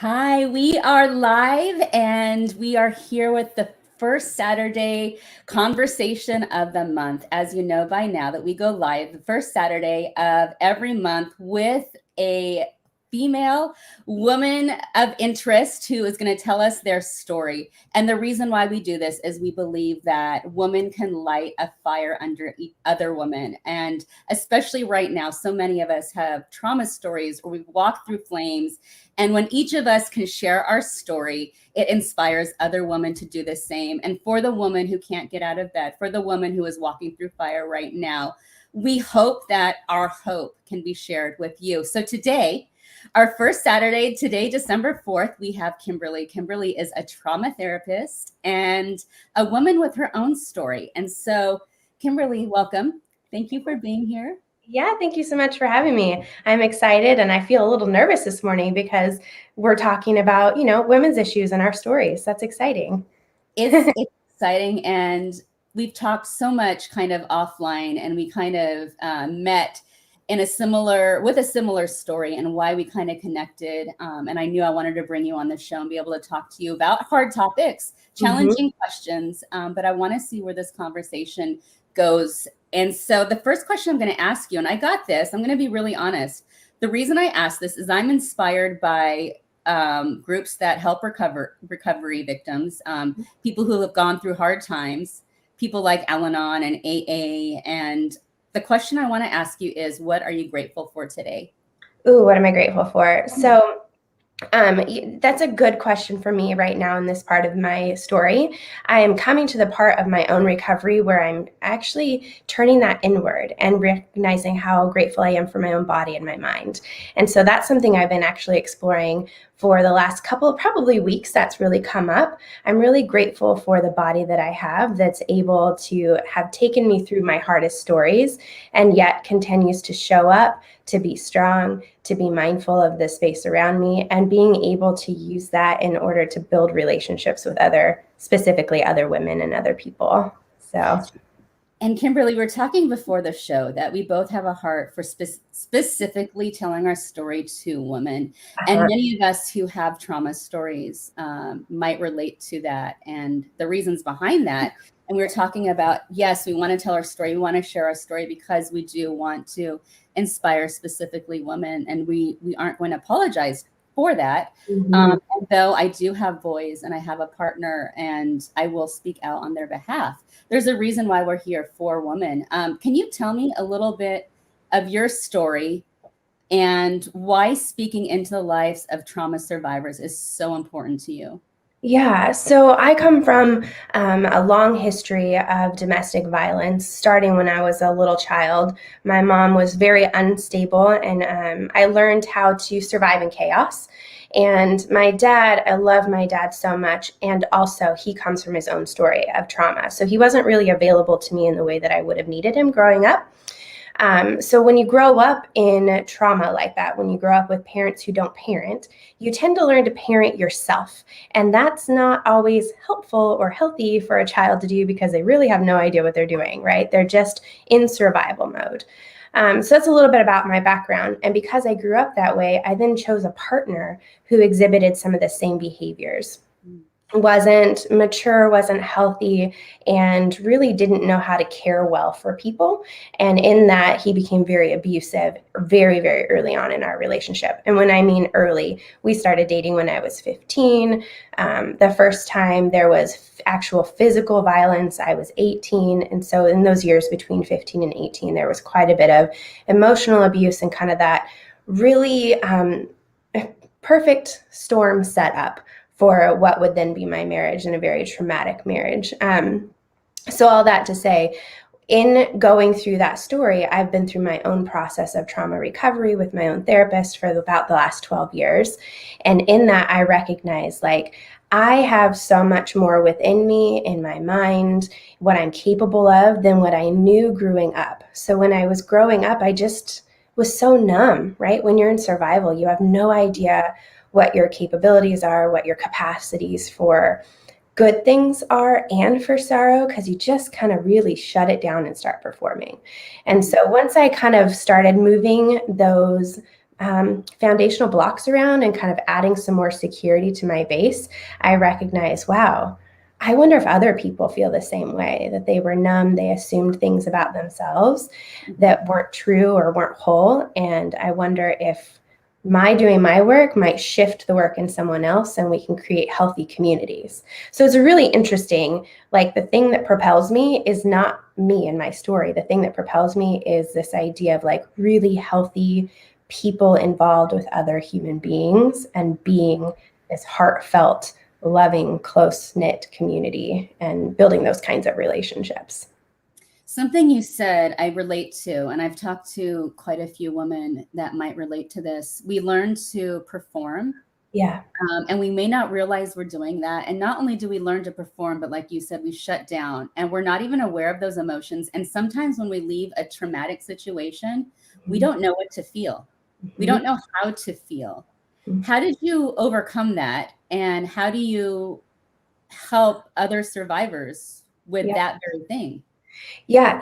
Hi, we are live and we are here with the first Saturday conversation of the month. As you know by now that we go live the first Saturday of every month with a female woman of interest who is going to tell us their story. And the reason why we do this is we believe that women can light a fire under other women. And especially right now, so many of us have trauma stories or we've walked through flames. And when each of us can share our story, it inspires other women to do the same. And for the woman who can't get out of bed, for the woman who is walking through fire right now, we hope that our hope can be shared with you. So today, our first Saturday, today, December 4th, we have Kimberly. Kimberly is a trauma therapist and a woman with her own story. And so, Kimberly, welcome. Thank you for being here. Yeah, thank you so much for having me. I'm excited and I feel a little nervous this morning because we're talking about, women's issues and our stories. That's exciting. It's exciting. And we've talked so much kind of offline and we kind of met with a similar story and why we kind of connected. And I knew I wanted to bring you on the show and be able to talk to you about hard topics, challenging questions. But I want to see where this conversation goes. And so the first question I'm going to ask you, and I got this, I'm going to be really honest. The reason I ask this is I'm inspired by groups that help recovery victims, people who have gone through hard times, people like Al-Anon and AA. And the question I want to ask you is, what are you grateful for today? Ooh, what am I grateful for? So that's a good question for me right now in this part of my story. I am coming to the part of my own recovery where I'm actually turning that inward and recognizing how grateful I am for my own body and my mind. And so that's something I've been actually exploring for the last couple of probably weeks. That's really come up. I'm really grateful for the body that I have that's able to have taken me through my hardest stories and yet continues to show up, to be strong, to be mindful of the space around me, and being able to use that in order to build relationships with specifically other women and other people. So. And Kimberly, we were talking before the show that we both have a heart for specifically telling our story to women. And many of us who have trauma stories might relate to that and the reasons behind that. And we were talking about, yes, we want to tell our story. We want to share our story because we do want to inspire specifically women. And we aren't going to apologize for that. And though I do have boys and I have a partner and I will speak out on their behalf, there's a reason why we're here for women. Can you tell me a little bit of your story and why speaking into the lives of trauma survivors is so important to you? Yeah, so I come from a long history of domestic violence, starting when I was a little child. My mom was very unstable, and I learned how to survive in chaos. And my dad, I love my dad so much, and also he comes from his own story of trauma. So he wasn't really available to me in the way that I would have needed him growing up. So when you grow up in trauma like that, when you grow up with parents who don't parent, you tend to learn to parent yourself. And that's not always helpful or healthy for a child to do because they really have no idea what they're doing, right? They're just in survival mode. So that's a little bit about my background. And because I grew up that way, I then chose a partner who exhibited some of the same behaviors. Wasn't mature, wasn't healthy, and really didn't know how to care well for people. And in that, he became very abusive very, very early on in our relationship. And when I mean early, we started dating when I was 15. The first time there was actual physical violence, I was 18. And so in those years between 15 and 18, there was quite a bit of emotional abuse and kind of that really perfect storm set up for what would then be my marriage and a very traumatic marriage. So all that to say, in going through that story, I've been through my own process of trauma recovery with my own therapist for about the last 12 years. And in that, I recognize I have so much more within me, in my mind, what I'm capable of than what I knew growing up. So when I was growing up, I just was so numb, right? When you're in survival, you have no idea what your capabilities are, what your capacities for good things are and for sorrow, because you just kind of really shut it down and start performing. And so once I kind of started moving those foundational blocks around and kind of adding some more security to my base, I recognize, wow, I wonder if other people feel the same way, that they were numb, they assumed things about themselves that weren't true or weren't whole. And I wonder if my doing my work might shift the work in someone else and we can create healthy communities. So it's really interesting. Like, the thing that propels me is not me and my story. The thing that propels me is this idea of like really healthy people involved with other human beings and being this heartfelt, loving, close-knit community and building those kinds of relationships. Something you said I relate to, and I've talked to quite a few women that might relate to this. We learn to perform. Yeah. And we may not realize we're doing that. And not only do we learn to perform, but like you said, we shut down and we're not even aware of those emotions. And sometimes when we leave a traumatic situation, we don't know what to feel. We don't know how to feel. How did you overcome that? And how do you help other survivors with that very thing? Yeah,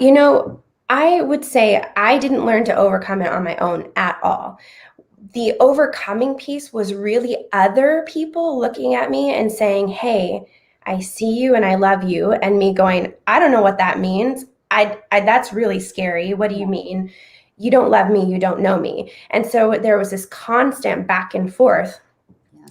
I would say I didn't learn to overcome it on my own at all. The overcoming piece was really other people looking at me and saying, hey, I see you and I love you. And me going, I don't know what that means. That's really scary. What do you mean? You don't love me. You don't know me. And so there was this constant back and forth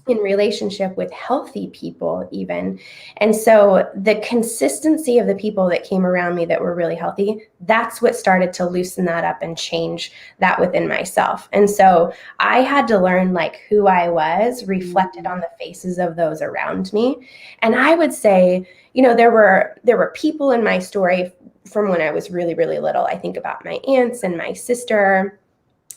in relationship with healthy people even. And so the consistency of the people that came around me that were really healthy, that's what started to loosen that up and change that within myself. And so I had to learn like who I was reflected on the faces of those around me. And I would say, there were people in my story from when I was really, really little. I think about my aunts and my sister.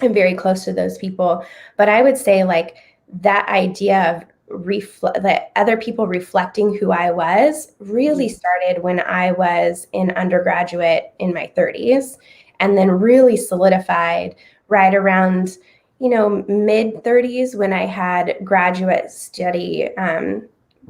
I'm very close to those people. But I would say like that idea of that other people reflecting who I was really started when I was in undergraduate in my 30s, and then really solidified right around, mid 30s when I had graduate study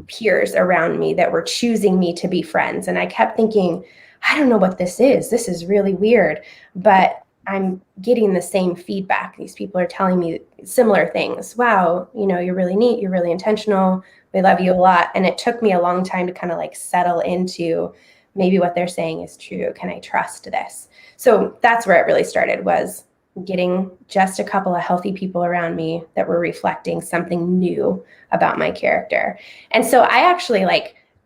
peers around me that were choosing me to be friends. And I kept thinking, I don't know what this is. This is really weird, but I'm getting the same feedback. These people are telling me similar things. Wow, you're really neat. You're really intentional. We love you a lot. And it took me a long time to kind of like settle into maybe what they're saying is true. Can I trust this? So that's where it really started, was getting just a couple of healthy people around me that were reflecting something new about my character. And so I actually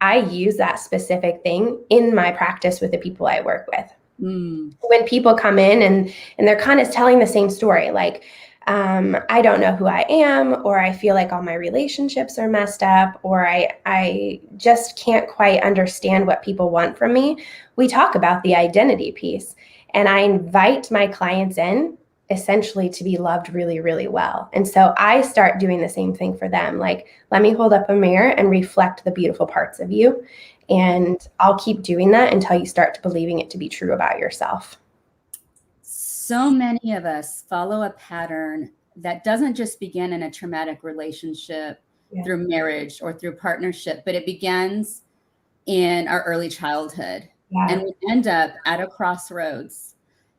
I use that specific thing in my practice with the people I work with. When people come in and they're kind of telling the same story, like, I don't know who I am, or I feel like all my relationships are messed up, or I just can't quite understand what people want from me. We talk about the identity piece, and I invite my clients in essentially to be loved really, really well. And so I start doing the same thing for them. Like, let me hold up a mirror and reflect the beautiful parts of you. And I'll keep doing that until you start to believing it to be true about yourself. So many of us follow a pattern that doesn't just begin in a traumatic relationship through marriage or through partnership, but it begins in our early childhood. And we end up at a crossroads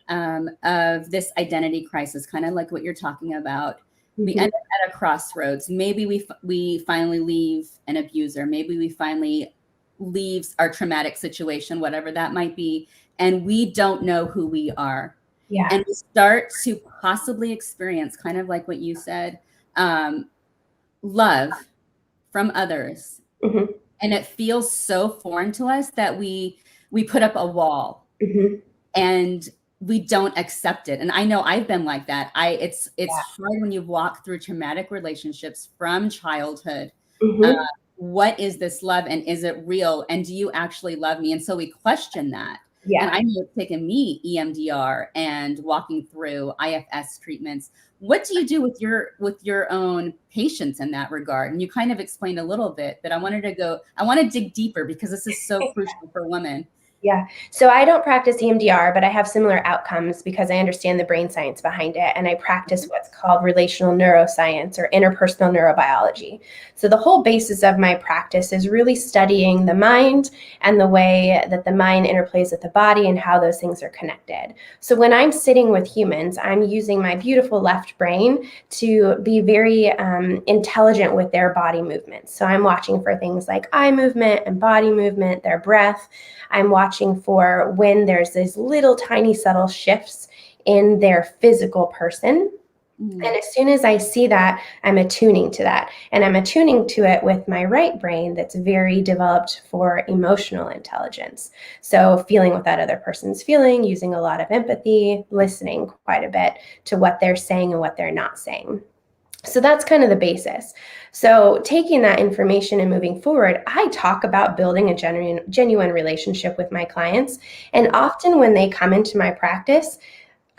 of this identity crisis, kind of like what you're talking about. We end up at a crossroads. Maybe we finally leave an abuser. Maybe we finally leave our traumatic situation, whatever that might be, and we don't know who we are. And we start to possibly experience, kind of like what you said, love from others. And it feels so foreign to us that we put up a wall and we don't accept it. And I know I've been like that. It's hard when you've walked through traumatic relationships from childhood. What is this love, and is it real? And do you actually love me? And so we question that. And I know it's taken me EMDR and walking through IFS treatments. What do you do with your own patients in that regard? And you kind of explained a little bit, but I want to dig deeper because this is so crucial for women. Yeah. So I don't practice EMDR, but I have similar outcomes because I understand the brain science behind it. And I practice what's called relational neuroscience or interpersonal neurobiology. So the whole basis of my practice is really studying the mind and the way that the mind interplays with the body and how those things are connected. So when I'm sitting with humans, I'm using my beautiful left brain to be very intelligent with their body movements. So I'm watching for things like eye movement and body movement, their breath. I'm watching for when there's these little tiny subtle shifts in their physical person. And as soon as I see that, I'm attuning to that. And I'm attuning to it with my right brain that's very developed for emotional intelligence. So feeling what that other person's feeling, using a lot of empathy, listening quite a bit to what they're saying and what they're not saying. So that's kind of the basis. So taking that information and moving forward, I talk about building a genuine relationship with my clients. And often when they come into my practice,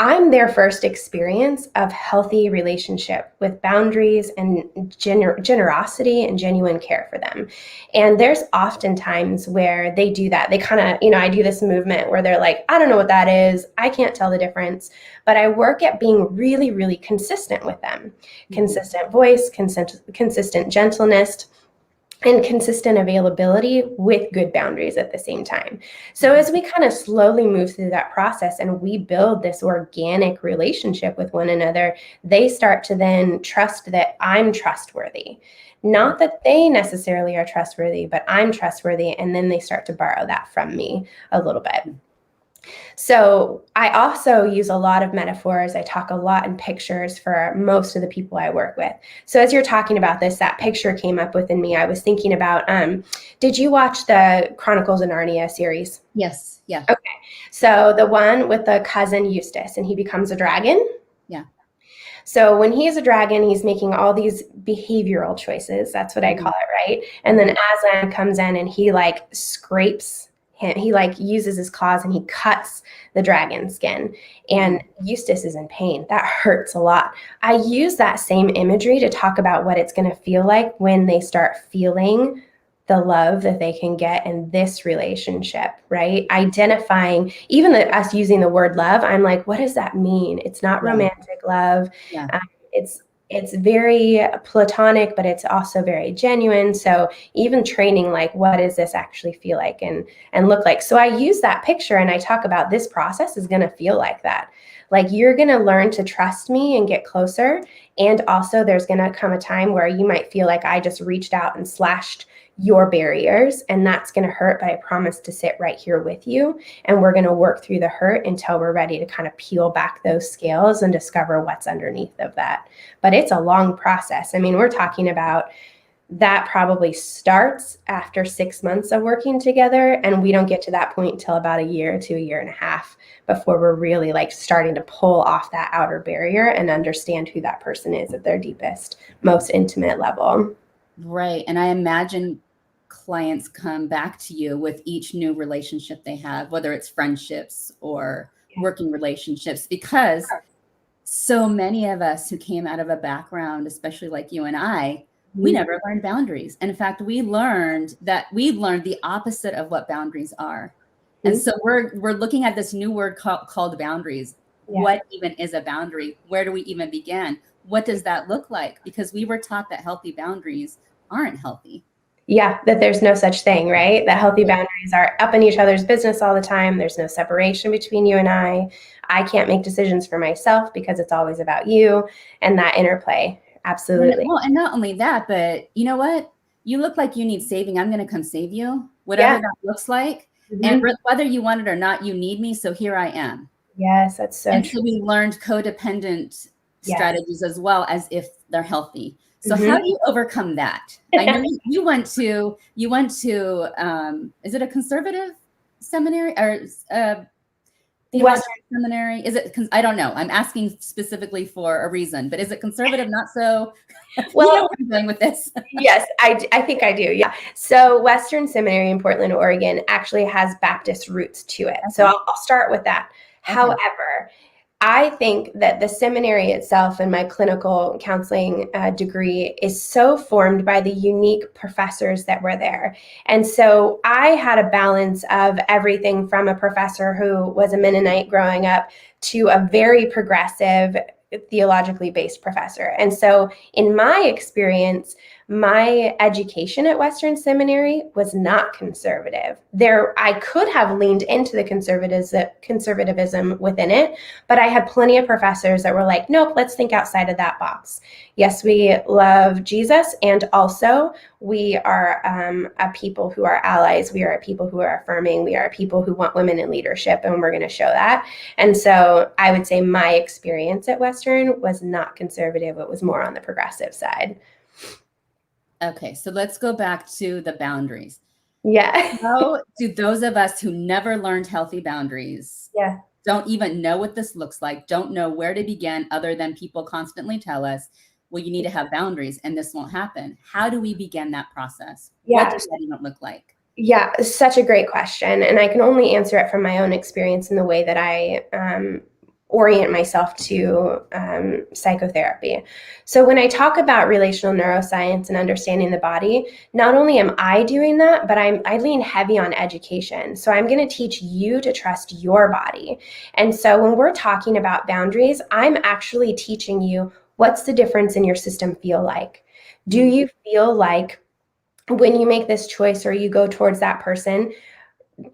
I'm their first experience of healthy relationship with boundaries and generosity and genuine care for them. And there's often times where they do that. They kind of, I do this movement where they're like, I don't know what that is. I can't tell the difference. But I work at being really, really consistent with them. Consistent voice, consistent gentleness, and consistent availability with good boundaries at the same time. So as we kind of slowly move through that process and we build this organic relationship with one another, they start to then trust that I'm trustworthy. Not that they necessarily are trustworthy, but I'm trustworthy. And then they start to borrow that from me a little bit. So I also use a lot of metaphors. I talk a lot in pictures for most of the people I work with. So as you're talking about this, that picture came up within me. I was thinking about, did you watch the Chronicles of Narnia series? Yes. Yeah. Okay. So the one with the cousin Eustace, and he becomes a dragon. Yeah. So when he is a dragon, he's making all these behavioral choices. That's what I call it, right? And then Aslan comes in and he scrapes him. He uses his claws and he cuts the dragon skin. And Eustace is in pain. That hurts a lot. I use that same imagery to talk about what it's going to feel like when they start feeling the love that they can get in this relationship, right? Identifying, even us using the word love, I'm like, what does that mean? It's not romantic love. Yeah. It's very platonic, but it's also very genuine. So even training, what does this actually feel like and look like? So I use that picture and I talk about this process is going to feel like that. Like you're going to learn to trust me and get closer. And also there's going to come a time where you might feel like I just reached out and slashed your barriers, and that's going to hurt, but I promise to sit right here with you. And we're going to work through the hurt until we're ready to kind of peel back those scales and discover what's underneath of that. But it's a long process. I mean, we're talking about that probably starts after 6 months of working together. And we don't get to that point until about a year to a year and a half before we're really starting to pull off that outer barrier and understand who that person is at their deepest, most intimate level. Right. And I imagine clients come back to you with each new relationship they have, whether it's friendships or working relationships, because so many of us who came out of a background, especially like you and I, we never learned boundaries. And in fact, we learned the opposite of what boundaries are. And so we're looking at this new word called boundaries. Yeah. What even is a boundary? Where do we even begin? What does that look like? Because we were taught that healthy boundaries aren't healthy. Yeah, that there's no such thing, right? That healthy boundaries are up in each other's business all the time. There's no separation between you and I. I can't make decisions for myself because it's always about you and that interplay. Absolutely. Well, and not only that, but you know what? You look like you need saving. I'm going to come save you, whatever that looks like. And whether you want it or not, you need me. So here I am. Yes, that's so true. So we learned codependent strategies as well as if they're healthy. So how do you overcome that? I know you went to is it a conservative seminary or Western seminary? Is it? I don't know. I'm asking specifically for a reason, but is it conservative? Not so. Well, you know where I'm going with this. Yes, I think I do. Yeah. So Western Seminary in Portland, Oregon actually has Baptist roots to it. So I'll start with that. Okay. However, I think that the seminary itself and my clinical counseling degree is so formed by the unique professors that were there. And so I had a balance of everything from a professor who was a Mennonite growing up to a very progressive, theologically based professor. And so in my experience, my education at Western Seminary was not conservative. I could have leaned into the conservatism within it, but I had plenty of professors that were like, nope, let's think outside of that box. Yes, we love Jesus, and also we are a people who are allies. We are a people who are affirming. We are a people who want women in leadership, and we're going to show that. And so I would say my experience at Western was not conservative. It was more on the progressive side. Okay, so let's go back to the boundaries. Yeah. How do those of us who never learned healthy boundaries, Yeah. don't even know what this looks like, don't know where to begin other than people constantly tell us, well, you need to have boundaries and this won't happen. How do we begin that process? Yeah. What does that even look like? Yeah, such a great question. And I can only answer it from my own experience in the way that I orient myself to psychotherapy. So when I talk about relational neuroscience and understanding the body, not only am I doing that, but I lean heavy on education. So I'm going to teach you to trust your body. And so when we're talking about boundaries, I'm actually teaching you, what's the difference in your system feel like? Do you feel like when you make this choice or you go towards that person,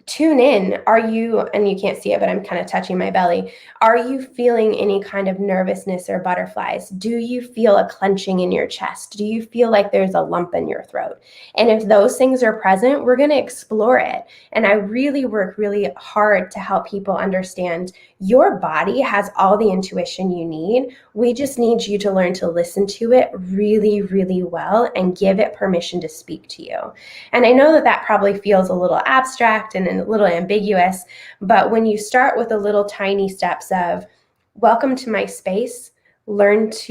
tune in. Are you, and you can't see it, but I'm kind of touching my belly. Are you feeling any kind of nervousness or butterflies? Do you feel a clenching in your chest? Do you feel like there's a lump in your throat? And if those things are present, we're going to explore it. And I really work really hard to help people understand your body has all the intuition you need. We just need you to learn to listen to it really, really well and give it permission to speak to you. And I know that that probably feels a little abstract and a little ambiguous, but when you start with the little tiny steps of, welcome to my space, let's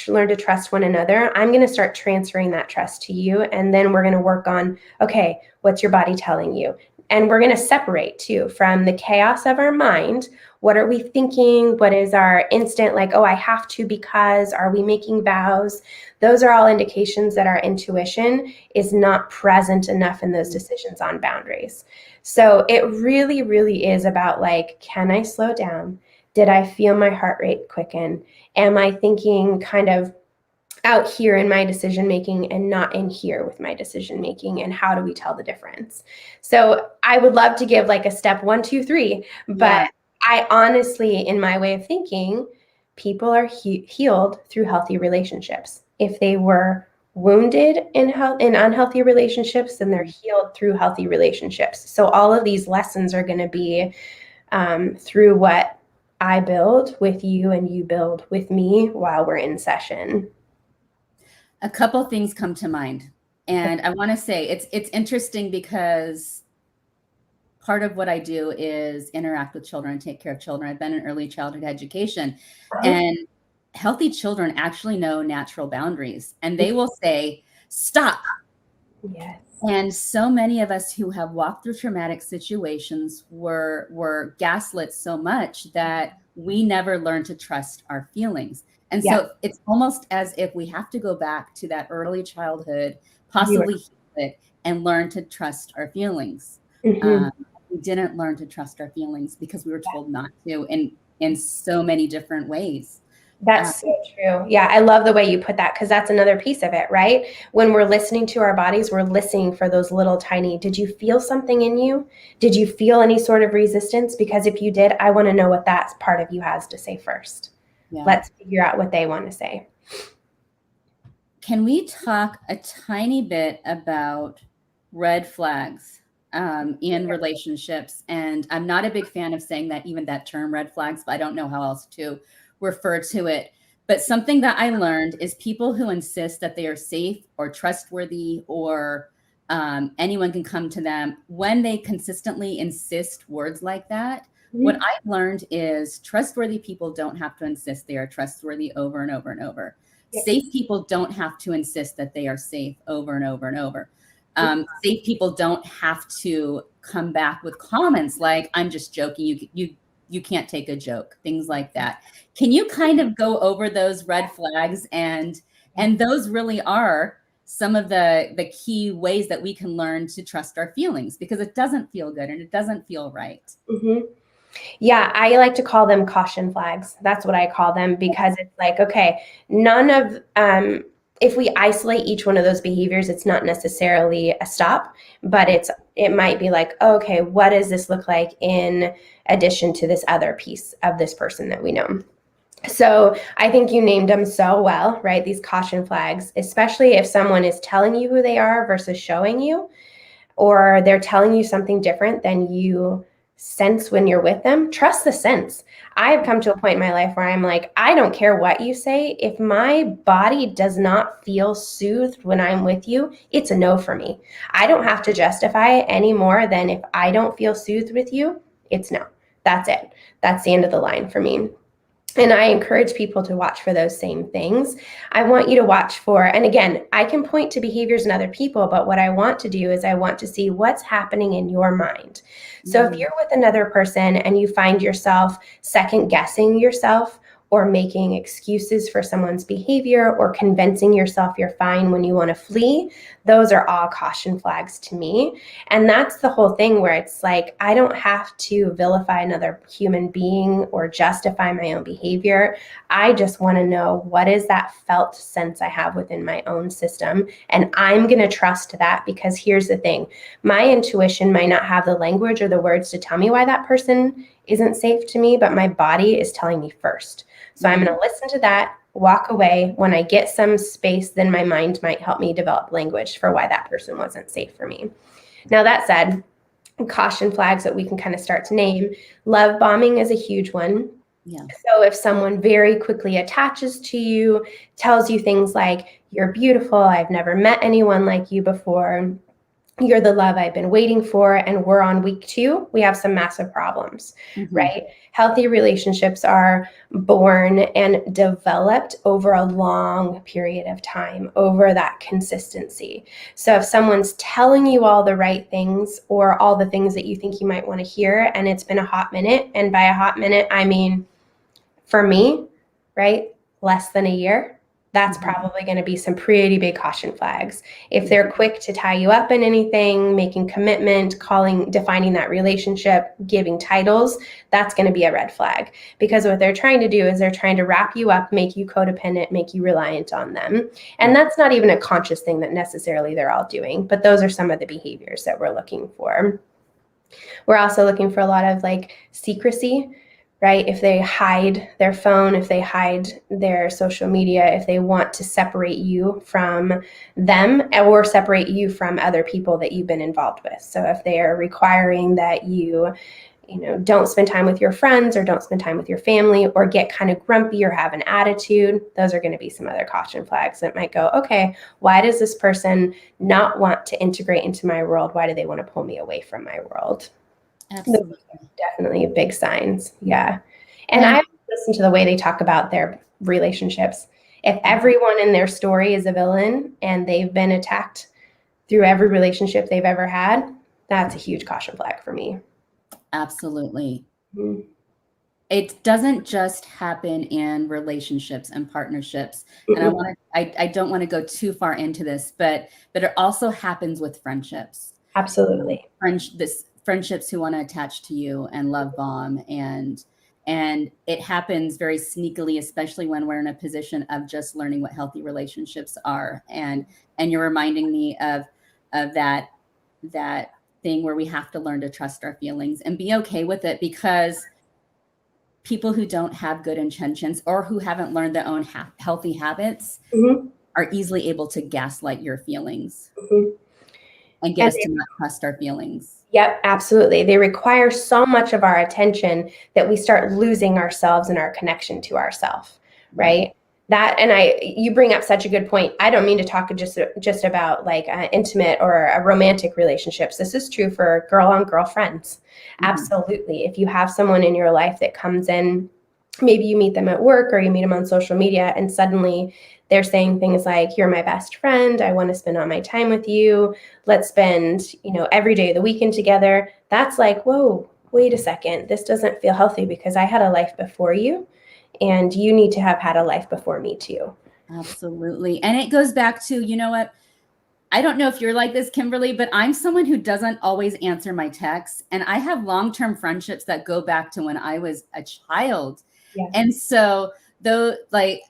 learn to trust one another. I'm going to start transferring that trust to you. And then we're going to work on, okay, what's your body telling you? And we're going to separate too from the chaos of our mind. What are we thinking? What is our instant, like, oh, I have to because, are we making vows? Those are all indications that our intuition is not present enough in those decisions on boundaries. So it really, really is about, like, can I slow down? Did I feel my heart rate quicken? Am I thinking kind of out here in my decision making and not in here with my decision making? And how do we tell the difference? So I would love to give like a step 1, 2, 3, but I honestly, in my way of thinking, people are healed through healthy relationships. If they were wounded in unhealthy relationships, then they're healed through healthy relationships. So all of these lessons are going to be through what I build with you and you build with me while we're in session. A couple things come to mind. And I want to say it's interesting because part of what I do is interact with children, take care of children. I've been in early childhood education, and healthy children actually know natural boundaries, and they will say, stop. Yes. And so many of us who have walked through traumatic situations were gaslit so much that we never learned to trust our feelings. And so it's almost as if we have to go back to that early childhood, possibly heal it, and learn to trust our feelings. We didn't learn to trust our feelings because we were told not to in so many different ways. That's so true. Yeah, I love the way you put that, because that's another piece of it, right? When we're listening to our bodies, we're listening for those little tiny, did you feel something in you? Did you feel any sort of resistance? Because if you did, I want to know what that part of you has to say first. Yeah. Let's figure out what they want to say. Can we talk a tiny bit about red flags in relationships? And I'm not a big fan of saying that, even that term red flags, but I don't know how else to refer to it. But something that I learned is people who insist that they are safe or trustworthy or anyone can come to them, when they consistently insist words like that, what I've learned is trustworthy people don't have to insist they are trustworthy over and over and over. Safe people don't have to insist that they are safe over and over and over. Safe people don't have to come back with comments like, I'm just joking. you can't take a joke, things like that. Can you kind of go over those red flags, and those really are some of the key ways that we can learn to trust our feelings, because it doesn't feel good and it doesn't feel right. Mm-hmm. Yeah, I like to call them caution flags. That's what I call them, because it's like, okay, none of, if we isolate each one of those behaviors, it's not necessarily a stop, but it might be like, okay, what does this look like in addition to this other piece of this person that we know? So I think you named them so well, right? These caution flags, especially if someone is telling you who they are versus showing you, or they're telling you something different than you sense when you're with them. Trust the sense. I've come to a point in my life where I'm like, I don't care what you say. If my body does not feel soothed when I'm with you, it's a no for me. I don't have to justify it any more than if I don't feel soothed with you, it's no. That's it. That's the end of the line for me. And I encourage people to watch for those same things. I want you to watch for, and again, I can point to behaviors in other people, but what I want to do is I want to see what's happening in your mind. So if you're with another person and you find yourself second guessing yourself, or making excuses for someone's behavior, or convincing yourself you're fine when you want to flee, those are all caution flags to me. And that's the whole thing, where it's like, I don't have to vilify another human being or justify my own behavior. I just want to know, what is that felt sense I have within my own system? And I'm going to trust that, because here's the thing. My intuition might not have the language or the words to tell me why that person isn't safe to me, but my body is telling me first. So I'm going to listen to that, walk away. When I get some space, then my mind might help me develop language for why that person wasn't safe for me. Now, that said, caution flags that we can kind of start to name. Love bombing is a huge one. Yeah. So if someone very quickly attaches to you, tells you things like, you're beautiful, I've never met anyone like you before, you're the love I've been waiting for, and we're on week 2, we have some massive problems, right? Healthy relationships are born and developed over a long period of time, over that consistency. So if someone's telling you all the right things, or all the things that you think you might want to hear, and it's been a hot minute, and by a hot minute, I mean, for me, right, less than a year, that's probably going to be some pretty big caution flags. If they're quick to tie you up in anything, making commitment, defining that relationship, giving titles, that's going to be a red flag. Because what they're trying to do is they're trying to wrap you up, make you codependent, make you reliant on them. And that's not even a conscious thing that necessarily they're all doing, but those are some of the behaviors that we're looking for. We're also looking for a lot of like secrecy, right? If they hide their phone, if they hide their social media, if they want to separate you from them, or separate you from other people that you've been involved with. So if they are requiring that you don't spend time with your friends, or don't spend time with your family, or get kind of grumpy or have an attitude, those are going to be some other caution flags that might go, okay, why does this person not want to integrate into my world? Why do they want to pull me away from my world? Absolutely. Definitely big signs. Yeah. And I listen to the way they talk about their relationships. If everyone in their story is a villain and they've been attacked through every relationship they've ever had, that's a huge caution flag for me. Absolutely. It doesn't just happen in relationships and partnerships. And I don't want to go too far into this, but it also happens with friendships. Absolutely. Friendships who want to attach to you and love bomb, and it happens very sneakily, especially when we're in a position of just learning what healthy relationships are. And you're reminding me of that thing where we have to learn to trust our feelings and be okay with it, because people who don't have good intentions, or who haven't learned their own healthy habits, are easily able to gaslight your feelings and get us to not trust our feelings. Yep, absolutely. They require so much of our attention that we start losing ourselves and our connection to ourselves, right? That, and you bring up such a good point. I don't mean to talk just about like intimate or romantic relationships. This is true for girl-on-girl friends. Absolutely. If you have someone in your life that comes in, maybe you meet them at work, or you meet them on social media, and suddenly they're saying things like, you're my best friend, I want to spend all my time with you, let's spend every day of the weekend together. That's like, whoa, wait a second, this doesn't feel healthy because I had a life before you, and you need to have had a life before me too. Absolutely. And it goes back to, you know what? I don't know if you're like this, Kimberly, but I'm someone who doesn't always answer my texts. And I have long-term friendships that go back to when I was a child. Yeah. And so though, like,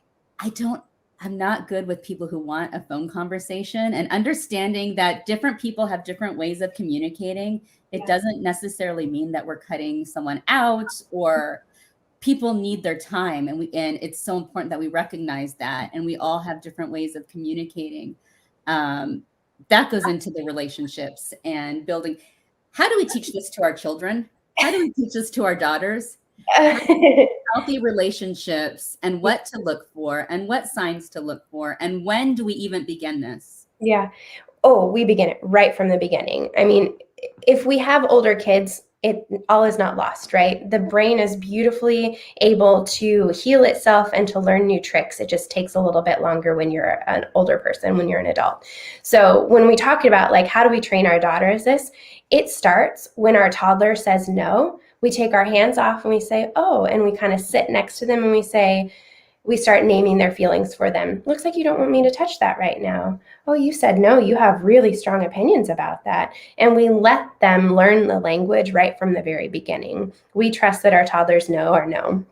I'm not good with people who want a phone conversation, and understanding that different people have different ways of communicating. It doesn't necessarily mean that we're cutting someone out, or people need their time. And it's so important that we recognize that. And we all have different ways of communicating. That goes into the relationships and building. How do we teach this to our children? How do we teach this to our daughters? Healthy relationships, and what to look for, and what signs to look for, and when do we even begin this? Yeah. Oh, we begin it right from the beginning. I mean, if we have older kids, it all is not lost, right? The brain is beautifully able to heal itself and to learn new tricks. It just takes a little bit longer when you're an older person, when you're an adult. So when we talk about like, how do we train our daughters this? It starts when our toddler says no. We take our hands off and we say, oh, and we kind of sit next to them and we start naming their feelings for them. Looks like you don't want me to touch that right now. Oh, you said no. You have really strong opinions about that. And we let them learn the language right from the very beginning. We trust that our toddlers know our no.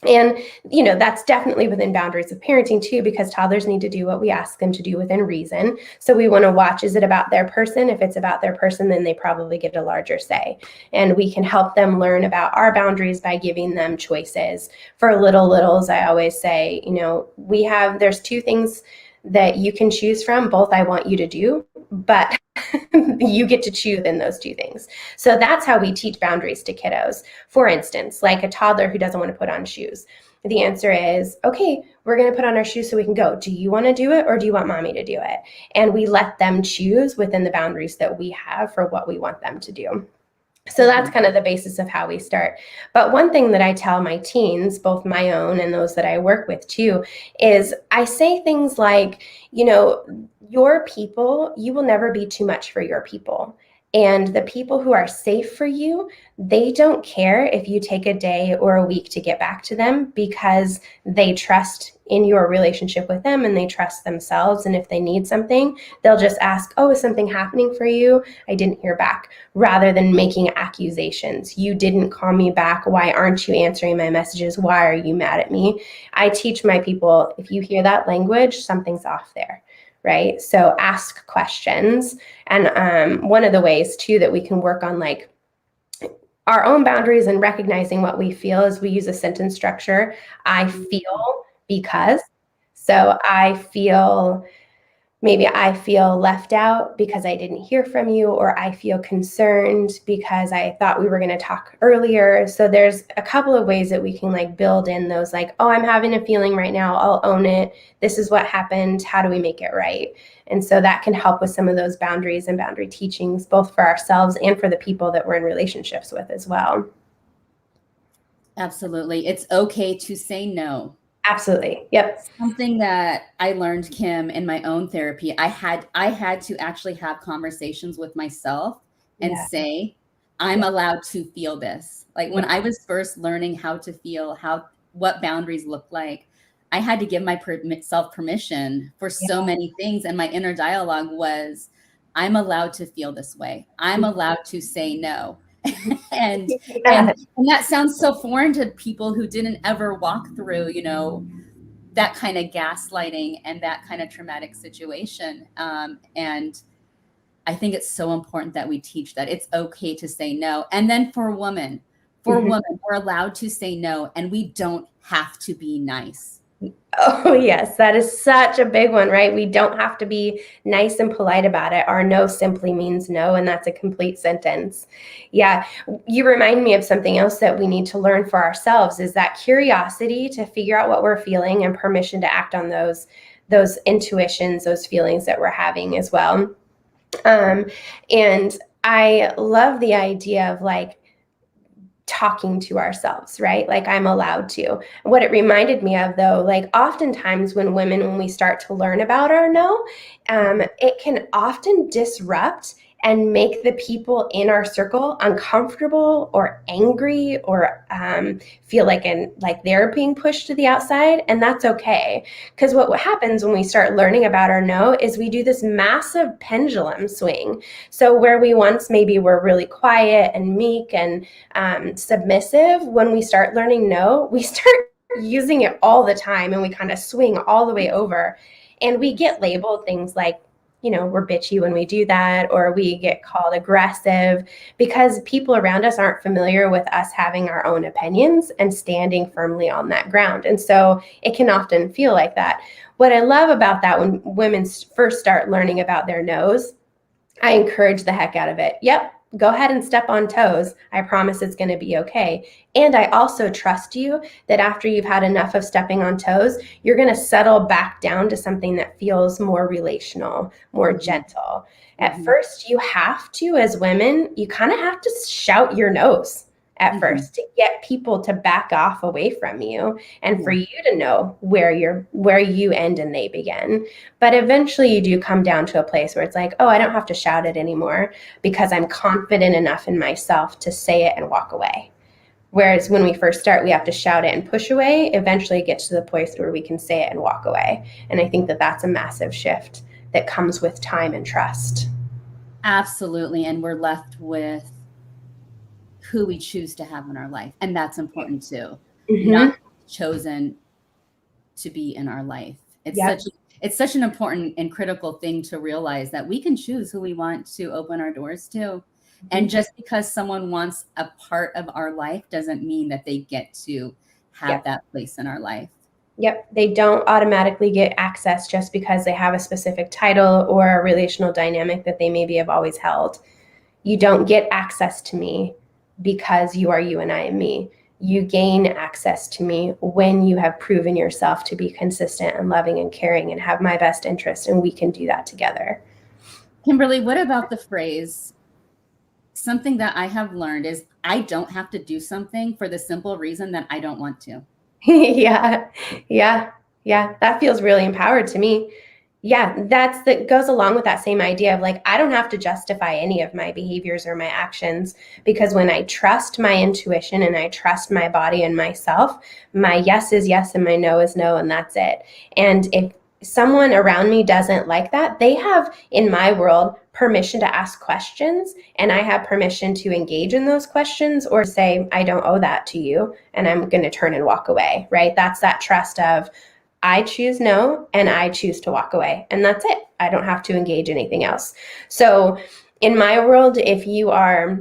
And, you know, that's definitely within boundaries of parenting too, because toddlers need to do what we ask them to do within reason. So we want to watch, is it about their person? If it's about their person, then they probably get a larger say. And we can help them learn about our boundaries by giving them choices. For littles, I always say, you know, there's two things that you can choose from. Both I want you to do, but you get to choose in those two things. So that's how we teach boundaries to kiddos. For instance, like a toddler who doesn't want to put on shoes. The answer is, okay, we're going to put on our shoes so we can go. Do you want to do it, or do you want mommy to do it? And we let them choose within the boundaries that we have for what we want them to do. So that's kind of the basis of how we start. But one thing that I tell my teens, both my own and those that I work with too, is I say things like, you know, your people, you will never be too much for your people. And the people who are safe for you, they don't care if you take a day or a week to get back to them, because they trust in your relationship with them and they trust themselves. And if they need something, they'll just ask, oh, is something happening for you? I didn't hear back, rather than making accusations. You didn't call me back. Why aren't you answering my messages? Why are you mad at me? I teach my people, if you hear that language, something's off there. Right? So ask questions. And one of the ways too that we can work on like our own boundaries and recognizing what we feel is we use a sentence structure. I feel because. So maybe I feel left out because I didn't hear from you, or I feel concerned because I thought we were going to talk earlier. So there's a couple of ways that we can like build in those like, oh, I'm having a feeling right now. I'll own it. This is what happened. How do we make it right? And so that can help with some of those boundaries and boundary teachings, both for ourselves and for the people that we're in relationships with as well. Absolutely. It's okay to say no. Absolutely. Yep. Something that I learned, Kim, in my own therapy, I had to actually have conversations with myself and say, I'm allowed to feel this. Like when I was first learning how to feel, what boundaries look like, I had to give myself permission for so many things. And my inner dialogue was, I'm allowed to feel this way. I'm allowed to say no. and that sounds so foreign to people who didn't ever walk through, you know, that kind of gaslighting and that kind of traumatic situation. And I think it's so important that we teach that it's okay to say no. And then for women, we're allowed to say no, and we don't have to be nice. Oh, yes, that is such a big one, right? We don't have to be nice and polite about it. Our no simply means no, and that's a complete sentence. Yeah, you remind me of something else that we need to learn for ourselves, is that curiosity to figure out what we're feeling and permission to act on those intuitions, those feelings that we're having as well. And I love the idea of like, talking to ourselves, right? Like I'm allowed to. What it reminded me of though, like oftentimes when we start to learn about our no, it can often disrupt and make the people in our circle uncomfortable or angry or feel like they're being pushed to the outside. And that's okay. Because what happens when we start learning about our no is we do this massive pendulum swing. So where we once maybe were really quiet and meek and submissive, when we start learning no, we start using it all the time, and we kind of swing all the way over, and we get labeled things like, we're bitchy when we do that, or we get called aggressive because people around us aren't familiar with us having our own opinions and standing firmly on that ground. And so it can often feel like that. What I love about that, when women first start learning about their no's, I encourage the heck out of it. Yep, go ahead and step on toes. I promise it's going to be okay. And I also trust you that after you've had enough of stepping on toes, you're going to settle back down to something that feels more relational, more gentle. At first, you have to, as women, you kind of have to shout your no's at first to get people to back off away from you, and for you to know where you end and they begin. But eventually you do come down to a place where it's like, oh, I don't have to shout it anymore because I'm confident enough in myself to say it and walk away. Whereas when we first start, we have to shout it and push away. Eventually it gets to the place where we can say it and walk away. And I think that that's a massive shift that comes with time and trust. Absolutely. And we're left with who we choose to have in our life. And that's important too. Not chosen to be in our life. It's such an important and critical thing to realize that we can choose who we want to open our doors to. And just because someone wants a part of our life doesn't mean that they get to have that place in our life. Yep. They don't automatically get access just because they have a specific title or a relational dynamic that they maybe have always held. You don't get access to me because you are you and I am me. You gain access to me when you have proven yourself to be consistent and loving and caring and have my best interest, and we can do that together. Kimberly, what about the phrase, something that I have learned is I don't have to do something for the simple reason that I don't want to? Yeah. That feels really empowered to me. Yeah, that goes along with that same idea of like, I don't have to justify any of my behaviors or my actions, because when I trust my intuition and I trust my body and myself, my yes is yes and my no is no, and that's it. And if someone around me doesn't like that, they have, in my world, permission to ask questions, and I have permission to engage in those questions or say, I don't owe that to you, and I'm going to turn and walk away, right? That's that trust of, I choose no, and I choose to walk away, and that's it. I don't have to engage anything else. So in my world, if you are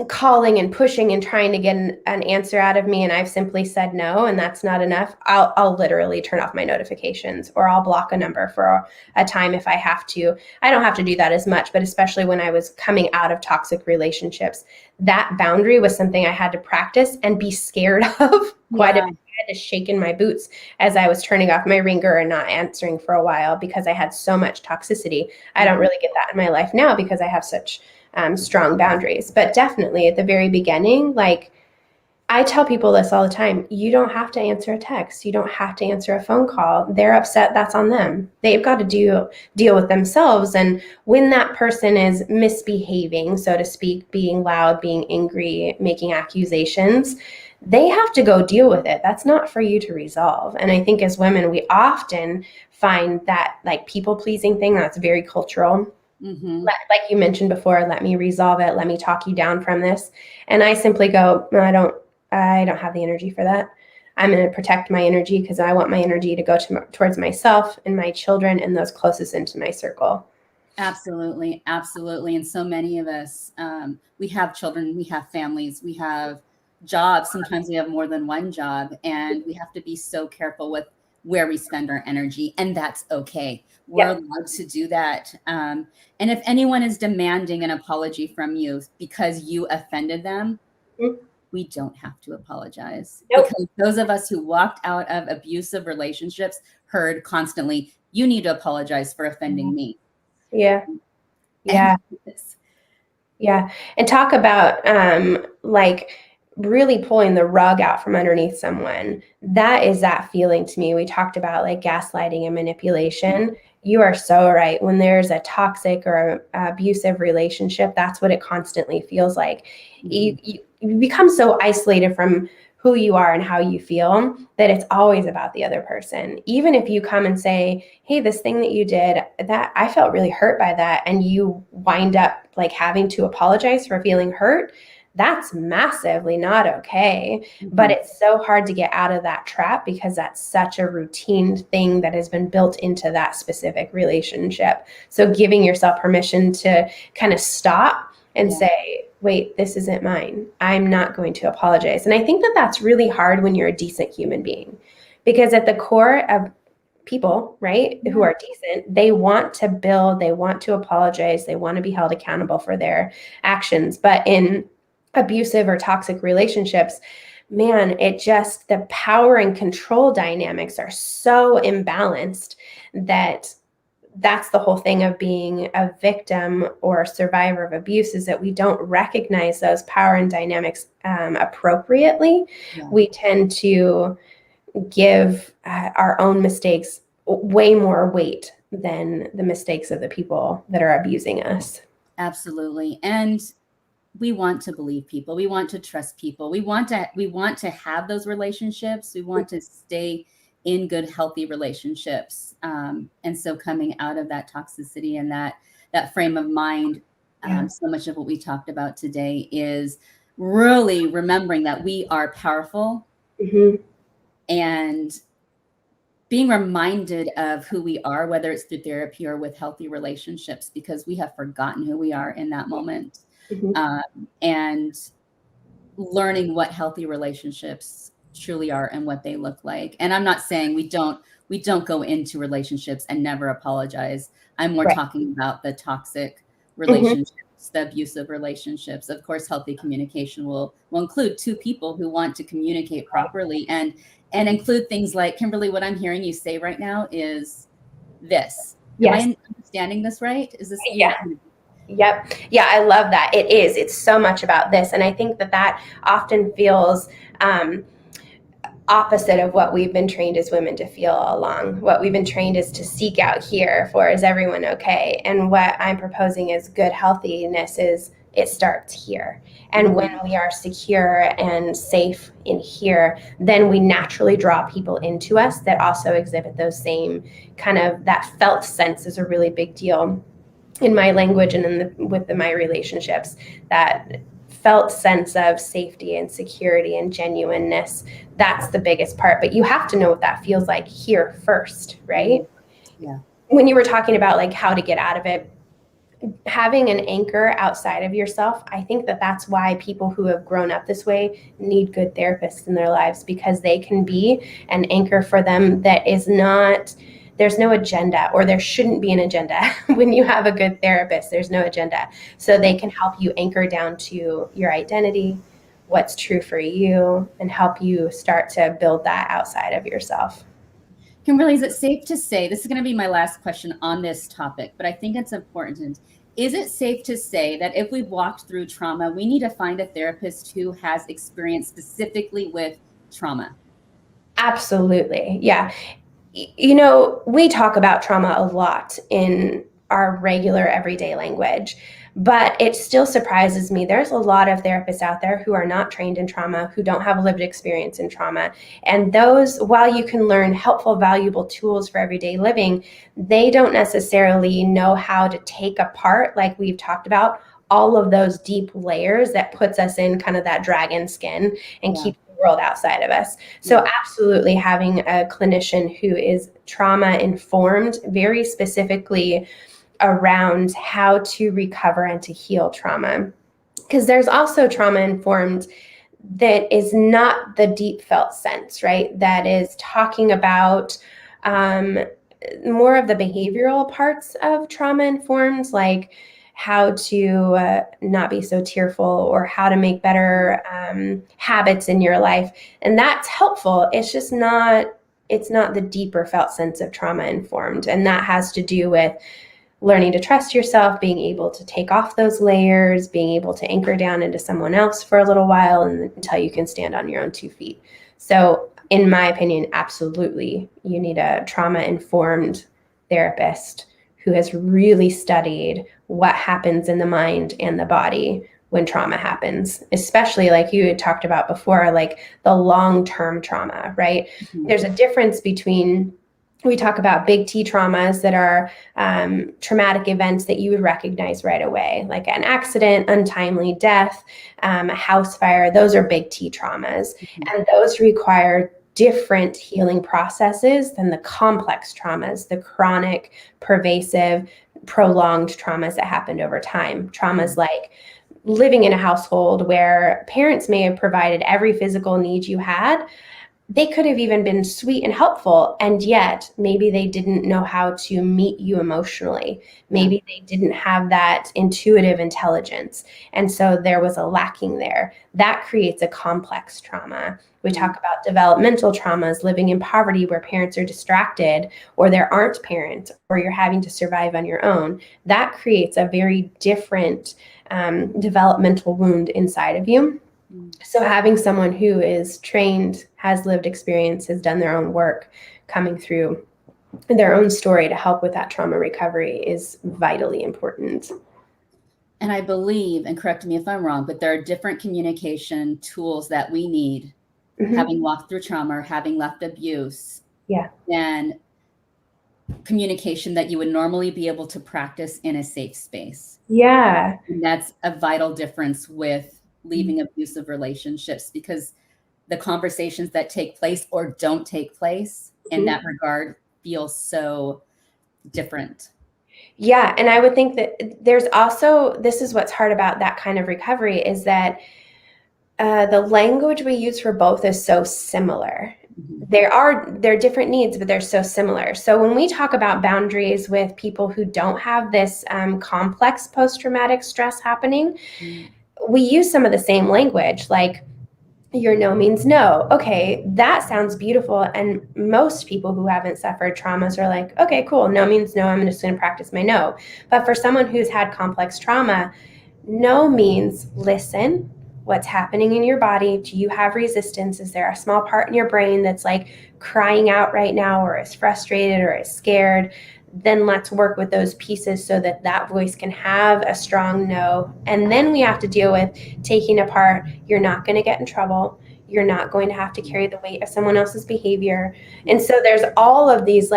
calling and pushing and trying to get an answer out of me and I've simply said no and that's not enough, I'll literally turn off my notifications, or I'll block a number for a time if I have to. I don't have to do that as much, but especially when I was coming out of toxic relationships, that boundary was something I had to practice and be scared of quite a bit. I had to shake in my boots as I was turning off my ringer and not answering for a while because I had so much toxicity. I don't really get that in my life now because I have such strong boundaries. But definitely at the very beginning, like, I tell people this all the time, you don't have to answer a text. You don't have to answer a phone call. They're upset. That's on them. They've got to deal with themselves. And when that person is misbehaving, so to speak, being loud, being angry, making accusations, they have to go deal with it. That's not for you to resolve. And I think as women, we often find that like people-pleasing thing that's very cultural. Like you mentioned before, let me resolve it. Let me talk you down from this. And I simply go, no, I don't have the energy for that. I'm going to protect my energy because I want my energy to go towards myself and my children and those closest into my circle. Absolutely. Absolutely. And so many of us, we have children, we have families, we have jobs. Sometimes we have more than one job, and we have to be so careful with where we spend our energy. And that's okay. We're allowed to do that. And if anyone is demanding an apology from you because you offended them, we don't have to apologize. Because those of us who walked out of abusive relationships heard constantly, you need to apologize for offending me. Yeah. And talk about like really pulling the rug out from underneath someone. That is that feeling to me. We talked about like gaslighting and manipulation. You are so right. When there's a toxic or abusive relationship, that's what it constantly feels like. You become so isolated from who you are and how you feel that it's always about the other person. Even if you come and say, hey, this thing that you did, that I felt really hurt by that, and you wind up like having to apologize for feeling hurt, that's massively not okay. But it's so hard to get out of that trap because that's such a routine thing that has been built into that specific relationship. So giving yourself permission to kind of stop and say, wait, this isn't mine. I'm not going to apologize. And I think that that's really hard when you're a decent human being, because at the core of people, right, who are decent, they want to build, they want to apologize, they want to be held accountable for their actions. But in abusive or toxic relationships, man, the power and control dynamics are so imbalanced that that's the whole thing of being a victim or a survivor of abuse, is that we don't recognize those power and dynamics appropriately. We tend to give our own mistakes way more weight than the mistakes of the people that are abusing us. Absolutely. And we want to believe people. We want to trust people. We want to have those relationships. We want to stay in good, healthy relationships. And so coming out of that toxicity and that frame of mind, so much of what we talked about today is really remembering that we are powerful and being reminded of who we are, whether it's through therapy or with healthy relationships, because we have forgotten who we are in that moment. And learning what healthy relationships truly are and what they look like. And I'm not saying we don't go into relationships and never apologize. I'm more talking about the toxic relationships, the abusive relationships. Of course, healthy communication will include two people who want to communicate properly and include things like, Kimberly, what I'm hearing you say right now is this. Am I understanding this right? Is this? Yep. Yeah, I love that. It is. It's so much about this. And I think that often feels opposite of what we've been trained as women to feel all along. What we've been trained is to seek out here for, is everyone okay? And what I'm proposing is good healthiness is it starts here. And when we are secure and safe in here, then we naturally draw people into us that also exhibit those same kind of, that felt sense is a really big deal in my language and with my relationships. That felt sense of safety and security and genuineness, that's the biggest part. But you have to know what that feels like here first, right? Yeah. When you were talking about like how to get out of it, having an anchor outside of yourself, I think that's why people who have grown up this way need good therapists in their lives, because they can be an anchor for them that is not, there's no agenda, or there shouldn't be an agenda. When you have a good therapist, there's no agenda. So they can help you anchor down to your identity, what's true for you, and help you start to build that outside of yourself. Kimberly, is it safe to say, this is going to be my last question on this topic, but I think it's important. Is it safe to say that if we've walked through trauma, we need to find a therapist who has experience specifically with trauma? Absolutely. Yeah. You know, we talk about trauma a lot in our regular everyday language, but it still surprises me. There's a lot of therapists out there who are not trained in trauma, who don't have lived experience in trauma. And those, while you can learn helpful, valuable tools for everyday living, they don't necessarily know how to take apart, like we've talked about, all of those deep layers that puts us in kind of that dragon skin and keep world outside of us. So absolutely having a clinician who is trauma informed, very specifically around how to recover and to heal trauma. Because there's also trauma informed that is not the deep felt sense, right? That is talking about more of the behavioral parts of trauma informed, like how to not be so tearful, or how to make better habits in your life. And that's helpful. It's just not, it's not the deeper felt sense of trauma informed. And that has to do with learning to trust yourself, being able to take off those layers, being able to anchor down into someone else for a little while until you can stand on your own 2 feet. So in my opinion, absolutely, you need a trauma-informed therapist who has really studied what happens in the mind and the body when trauma happens, especially like you had talked about before, like the long-term trauma, right? Mhm. There's a difference between, we talk about big T traumas that are traumatic events that you would recognize right away, like an accident, untimely death, a house fire. Those are big T traumas. And those require different healing processes than the complex traumas, the chronic, pervasive, prolonged traumas that happened over time. Traumas like living in a household where parents may have provided every physical need you had. They could have even been sweet and helpful, and yet maybe they didn't know how to meet you emotionally. Maybe they didn't have that intuitive intelligence, and so there was a lacking there. That creates a complex trauma. We talk about developmental traumas, living in poverty where parents are distracted or there aren't parents or you're having to survive on your own. That creates a very different developmental wound inside of you. So having someone who is trained, has lived experience, has done their own work, coming through their own story to help with that trauma recovery is vitally important. And I believe, and correct me if I'm wrong, but there are different communication tools that we need, having walked through trauma, or having left abuse, than communication that you would normally be able to practice in a safe space. Yeah. And that's a vital difference with leaving abusive relationships, because the conversations that take place or don't take place in that regard feel so different. Yeah. And I would think that there's also, this is what's hard about that kind of recovery, is that the language we use for both is so similar. There are different needs, but they're so similar. So when we talk about boundaries with people who don't have this complex post-traumatic stress happening, we use some of the same language, like your no means no. Okay, that sounds beautiful. And most people who haven't suffered traumas are like, okay, cool, no means no. I'm just going to practice my no. But for someone who's had complex trauma, no means listen. What's happening in your body? Do you have resistance? Is there a small part in your brain that's like crying out right now, or is frustrated, or is scared? Then let's work with those pieces so that that voice can have a strong no. And then we have to deal with taking apart, you're not going to get in trouble. You're not going to have to carry the weight of someone else's behavior. And so there's all these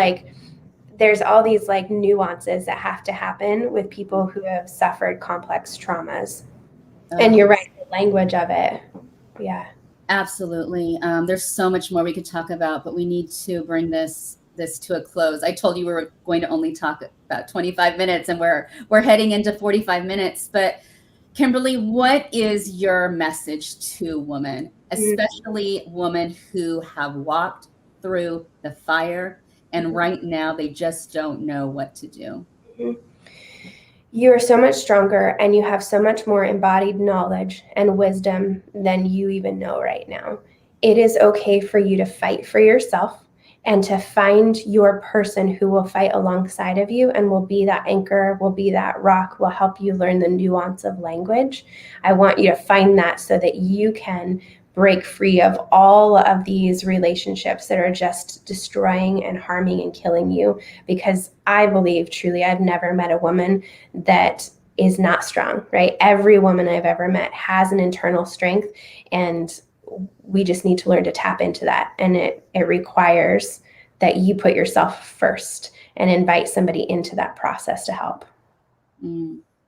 nuances that have to happen with people who have suffered complex traumas. And you're right, the language of it. Yeah. Absolutely. There's so much more we could talk about, but we need to bring this to a close. I told you we were going to only talk about 25 minutes, and we're heading into 45 minutes. But Kimberly, what is your message to women, especially women who have walked through the fire and right now they just don't know what to do? You are so much stronger, and you have so much more embodied knowledge and wisdom than you even know right now. It is okay for you to fight for yourself and to find your person who will fight alongside of you and will be that anchor, will be that rock, will help you learn the nuance of language. I want you to find that so that you can break free of all of these relationships that are just destroying and harming and killing you. Because I believe truly, I've never met a woman that is not strong, right? Every woman I've ever met has an internal strength, and we just need to learn to tap into that. And it requires that you put yourself first and invite somebody into that process to help.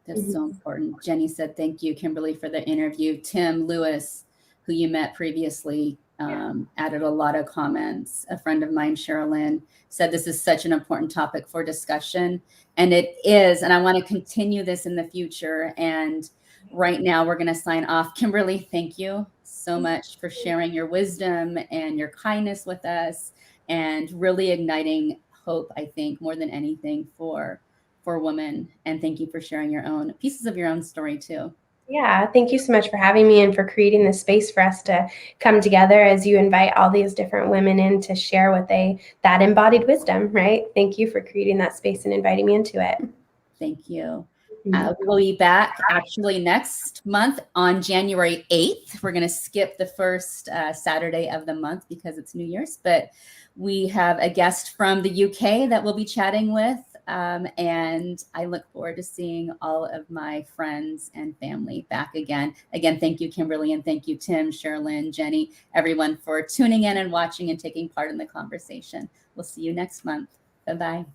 That's so important. Jenny said, thank you, Kimberly, for the interview. Tim Lewis, who you met previously, added a lot of comments. A friend of mine, Sherilyn, said this is such an important topic for discussion. And it is. And I want to continue this in the future. And right now we're going to sign off. Kimberly, thank you so much for sharing your wisdom and your kindness with us, and really igniting hope, I think, more than anything for women. And thank you for sharing your own pieces of your own story too. Yeah, thank you so much for having me and for creating this space for us to come together as you invite all these different women in to share that embodied wisdom, right? Thank you for creating that space and inviting me into it. Thank you. We'll be back actually next month on January 8th. We're going to skip the first Saturday of the month because it's New Year's, but we have a guest from the UK that we'll be chatting with. And I look forward to seeing all of my friends and family back again. Again, thank you, Kimberly, and thank you, Tim, Sherilyn, Jenny, everyone for tuning in and watching and taking part in the conversation. We'll see you next month. Bye-bye.